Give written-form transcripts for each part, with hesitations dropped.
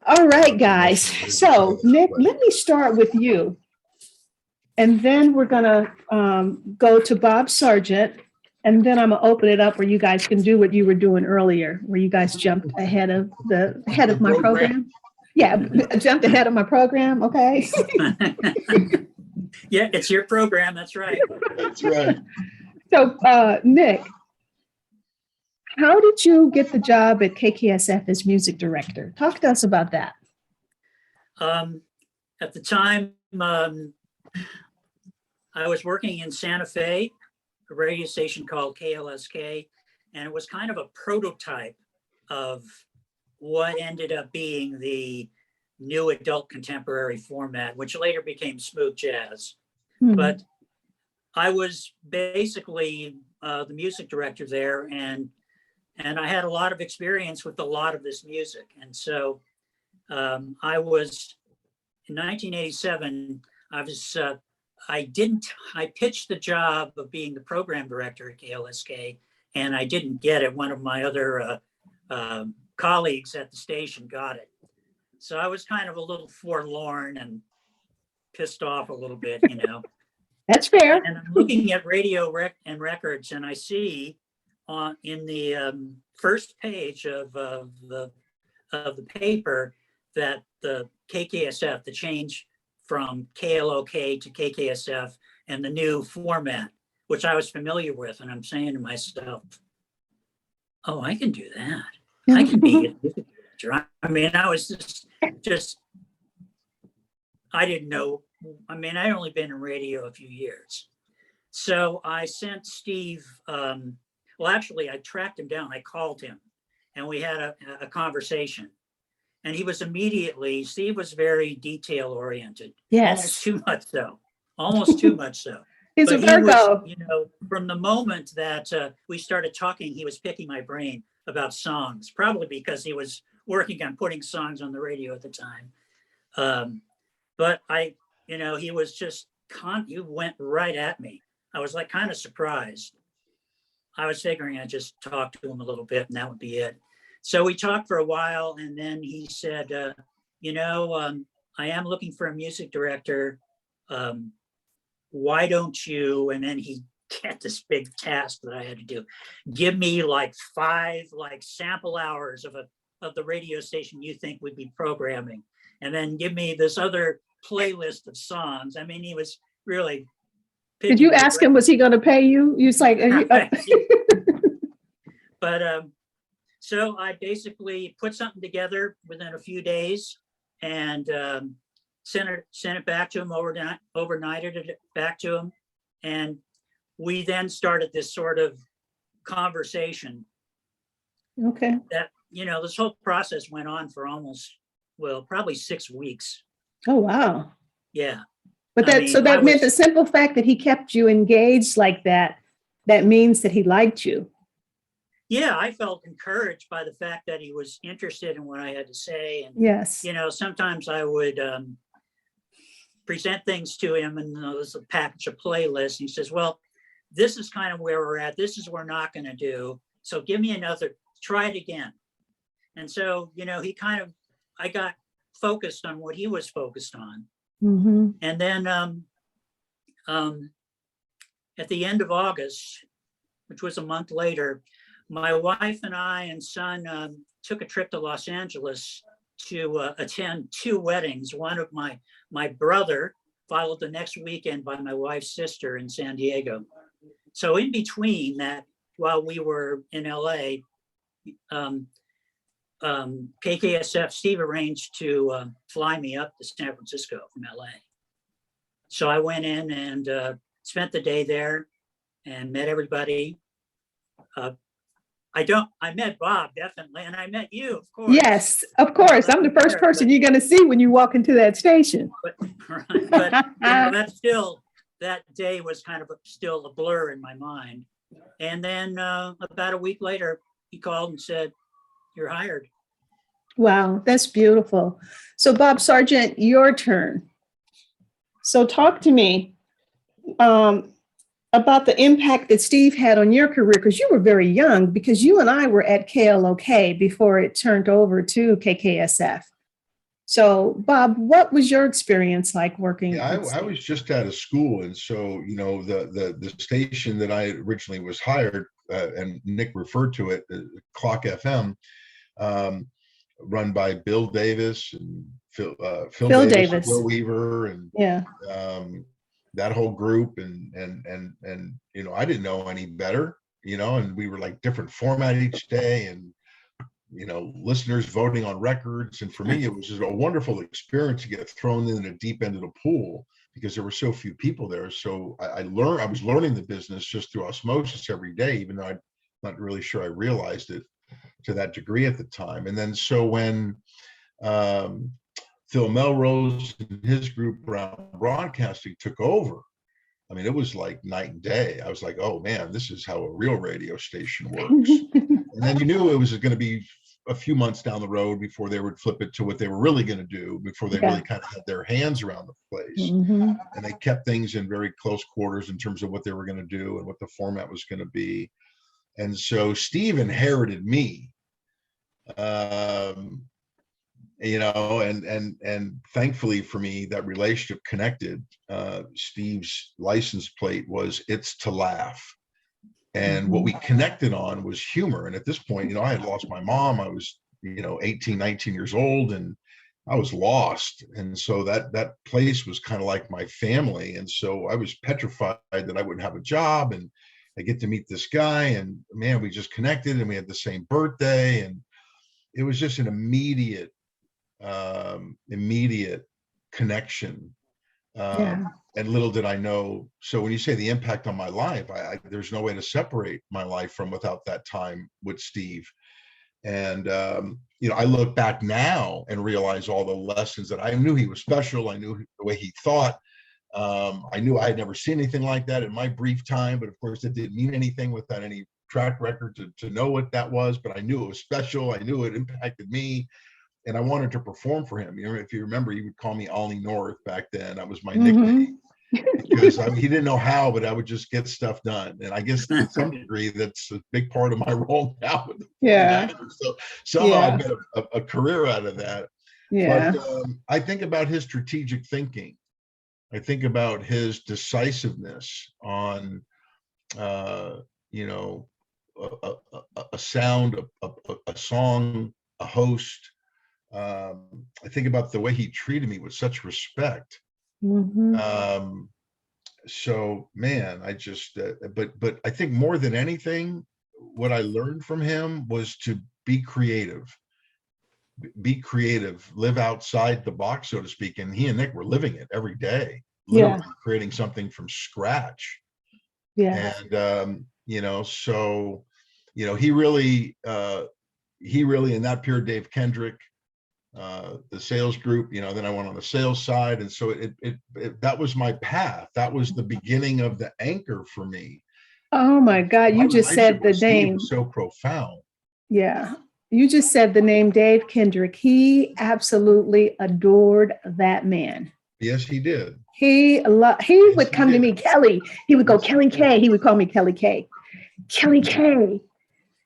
All right, guys. So, Nick, let me start with you. And then we're going to go to Bob Sargent. And then I'm going to open it up where you guys can do what you were doing earlier, where you guys jumped ahead of my program. Yeah, jumped ahead of my program. Okay. Yeah, it's your program. That's right. That's right. So, Nick, how did you get the job at KKSF as music director? Talk to us about that. At the time, I was working in Santa Fe, a radio station called KLSK, and it was kind of a prototype of what ended up being the new adult contemporary format, which later became smooth jazz. Hmm. But I was basically the music director there, and I had a lot of experience with a lot of this music. And so I was, in 1987, I pitched the job of being the program director at KLSK, and I didn't get it. One of my other colleagues at the station got it. So I was kind of a little forlorn and pissed off a little bit, you know. That's fair. And I'm looking at radio and records, and I see in the first page of the paper that the KKSF, the change from KLOK to KKSF, and the new format, which I was familiar with, and I'm saying to myself, "Oh, I can do that. I can be a music director." I mean, I was just I didn't know. I mean, I'd only been in radio a few years. So I sent Steve, well, actually, I tracked him down. I called him and we had a conversation. And he was Steve was very detail oriented. Yes. Almost too much so. Almost too much so. He's But a Virgo. He was, from the moment that we started talking, he was picking my brain about songs, probably because he was working on putting songs on the radio at the time. But he was just, he went right at me. I was like kind of surprised. I was figuring I'd just talk to him a little bit and that would be it. So we talked for a while and then he said, I am looking for a music director. Why don't you, and then he had this big task that I had to do. Give me like 5 sample hours of the radio station you think would be programming. And then give me this other playlist of songs. I mean, he was really. Did you ask him, was he going to pay you? You was like, But so I basically put something together within a few days and sent it back to him, overnighted it back to him. And we then started this sort of conversation. Okay. That, this whole process went on for probably 6 weeks. Oh, wow. Yeah. But that meant the simple fact that he kept you engaged like that means that he liked you. Yeah, I felt encouraged by the fact that he was interested in what I had to say. And, yes. Sometimes I would present things to him and there's a package of playlists. And he says, well, this is kind of where we're at. This is what we're not going to do. So give me try it again. And so, I got focused on what he was focused on. Mm-hmm. And then at the end of August, which was a month later, my wife and I and son took a trip to Los Angeles to attend 2 weddings. One of my brother, followed the next weekend by my wife's sister in San Diego. So in between that, while we were in LA, KKSF, Steve arranged to fly me up to San Francisco from LA. So I went in and spent the day there and met everybody. I met Bob, definitely, and I met you, of course. Yes, of course. I'm the first person you're going to see when you walk into that station. But that day was kind of still a blur in my mind. And then about a week later, he called and said, "You're hired." Wow, that's beautiful. So Bob Sargent, your turn. So talk to me about the impact that Steve had on your career, because you were very young, because you and I were at KLOK before it turned over to KKSF. So, Bob, what was your experience like working? Yeah, with I was just out of school, and so the station that I originally was hired, and Nick referred to it, Clock FM, um, run by Bill Davis and Phil Phil Davis, and Davis? Bill Weaver, and Yeah. that whole group, and I didn't know any better, and we were like different format each day, and listeners voting on records. And for me, it was just a wonderful experience to get thrown in the deep end of the pool because there were so few people there. So I was learning the business just through osmosis every day, even though I'm not really sure I realized it to that degree at the time. And then so when Phil Melrose and his group around broadcasting took over, I mean, it was like night and day. I was like, oh man, this is how a real radio station works. And then you knew it was going to be a few months down the road before they would flip it to what they were really going to do, before they really kind of had their hands around the place. And they kept things in very close quarters in terms of what they were going to do and what the format was going to be. And so Steve inherited me, and thankfully for me, that relationship connected. Steve's license plate was "It's to Laugh." And what we connected on was humor. And at this point, I had lost my mom. I was, 18, 19 years old, and I was lost. And so that place was kind of like my family. And so I was petrified that I wouldn't have a job, and I get to meet this guy, and man, we just connected, and we had the same birthday. And it was just an immediate connection. And little did I know. So when you say the impact on my life, there's no way to separate my life from without that time with Steve. And, I look back now and realize all the lessons that I knew he was special. I knew the way he thought. I knew I had never seen anything like that in my brief time, but of course it didn't mean anything without any track record to know what that was, but I knew it was special. I knew it impacted me. And I wanted to perform for him. If you remember, he would call me Ollie North back then. That was my nickname. Because he didn't know how, but I would just get stuff done. And I guess to some degree, that's a big part of my role now. With the so somehow I got a career out of that. But I think about his strategic thinking. I think about his decisiveness on, a sound, a song, a host. I think about the way he treated me with such respect. So man, I just, but I think more than anything, what I learned from him was to be creative, live outside the box, so to speak. And he and Nick were living it every day, literally creating something from scratch. And, so, he really, in that period, Dave Kendrick, the sales group, then I went on the sales side. And so that was my path. That was the beginning of the anchor for me. Oh my God. You just said the name. So profound. Yeah. You just said the name Dave Kendrick. He absolutely adored that man. Yes, he did. He would come to me, Kelly. He would go, Kelly K. He would call me Kelly K. Kelly K.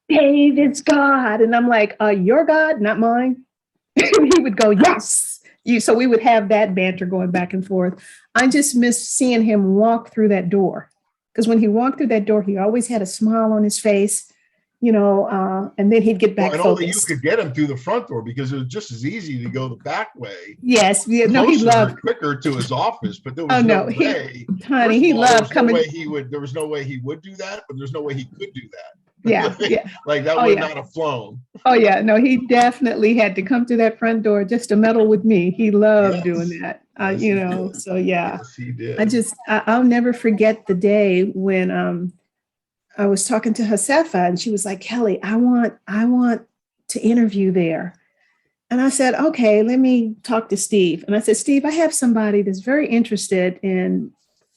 Dave, it's God. And I'm like, your God, not mine. He would go, yes. So we would have that banter going back and forth. I just miss seeing him walk through that door. Because when he walked through that door, he always had a smile on his face, and then he'd get back focused. Only you could get him through the front door because it was just as easy to go the back way. Yes. Yeah, no, he loved quicker to his office, but there was no way. Honey, he loved coming. There was no way he would do that, but there's no way he could do that. Yeah. Like that would not have flown. Oh yeah, no, he definitely had to come through that front door just to meddle with me. He loved doing that. So yeah. Yes, he did. I'll never forget the day when I was talking to Josefa and she was like, Kelly, I want to interview there. And I said, okay, let me talk to Steve. And I said, Steve, I have somebody that's very interested in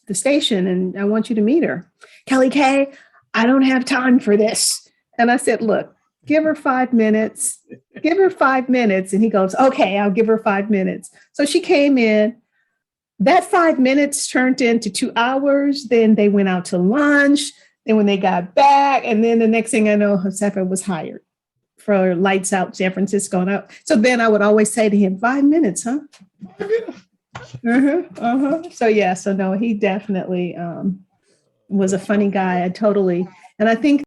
the station and I want you to meet her. Kelly K, I don't have time for this. And I said, look, give her 5 minutes. Give her 5 minutes. And he goes, okay, I'll give her 5 minutes. So she came in. That 5 minutes turned into 2 hours. Then they went out to lunch. Then when they got back, and then the next thing I know, Josefa was hired for Lights Out San Francisco. So then I would always say to him, 5 minutes, huh? So yeah, so no, he definitely was a funny guy. And I think